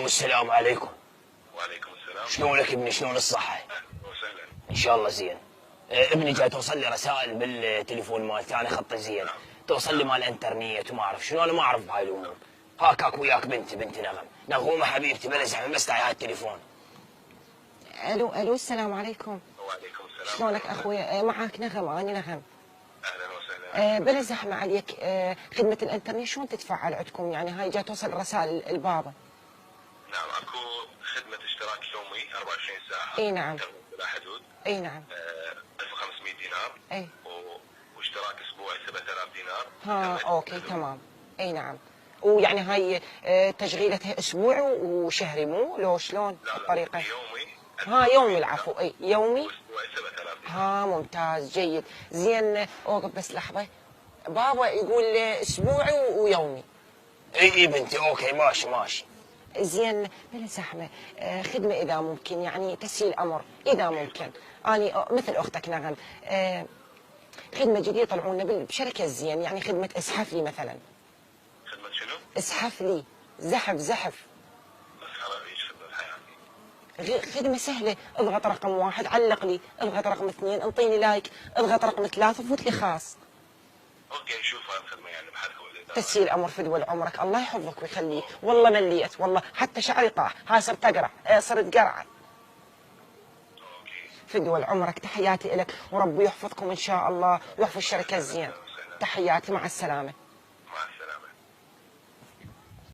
السلام عليكم. وعليكم السلام. شلونك ابني؟ شلون الصحة؟ اهلا وسهلا. ان شاء الله زين. ابني جاي توصل لي رسائل بالتليفون مالتي، انا خطي زين، توصل لي مال الانترنت وما اعرف شنو، انا ما اعرف بهاي الامور. هاك اكو وياك بنتي نغومة حبيبتي بلا زحمة، بس تعي هاي التليفون. الو السلام عليكم. وعليكم السلام. شلونك اخوي؟ معك نغم، اني نغم. اهلا وسهلا. بلا زحمه عليك. خدمه الانترنت شلون تتفعل عندكم؟ يعني هاي جاي توصل رسائل البابا. نعم اكو خدمة اشتراك يومي 24 ساعة. اي نعم. بلا حدود. اي نعم. 1500 دينار. اي. واشتراك اسبوعي 7000 دينار. ها اوكي تمام. اي نعم. ويعني هاي تشغيلتها اسبوعي وشهري مو لو شلون الطريقه؟ يومي. ها يومي العفو، اي يومي. واسبوعي 7000 دينار. ها ممتاز جيد زين. اوقف بس لحظه، بابا يقول اسبوعي ويومي. اي بنتي اوكي ماشي. زين بلا زحمه. خدمه اذا ممكن، يعني تسهيل امر اذا ممكن. اني مثل اختك نغم، خدمه جديده طلعوا لنا بشركه زين، يعني خدمه اسحف لي مثلا. خدمة شنو؟ اسحف لي، زحف. بس ايش خدمة حياتي؟ خدمه سهله، اضغط رقم 1 علق لي، اضغط رقم 2 انطيني لايك، اضغط رقم 3 فوت لي خاص. اوكي نشوف هاي الخدمة يعني بحالها ولا تسهيل امر فدوى عمرك، الله يحفظك ويخليك. والله مليت، والله حتى شعري طاح، هاي صرت اقرع، صرت قرعه. فدوى عمرك، تحياتي لك وربي يحفظكم ان شاء الله ويحفظ الشركه الزين. تحياتي، مع السلامه.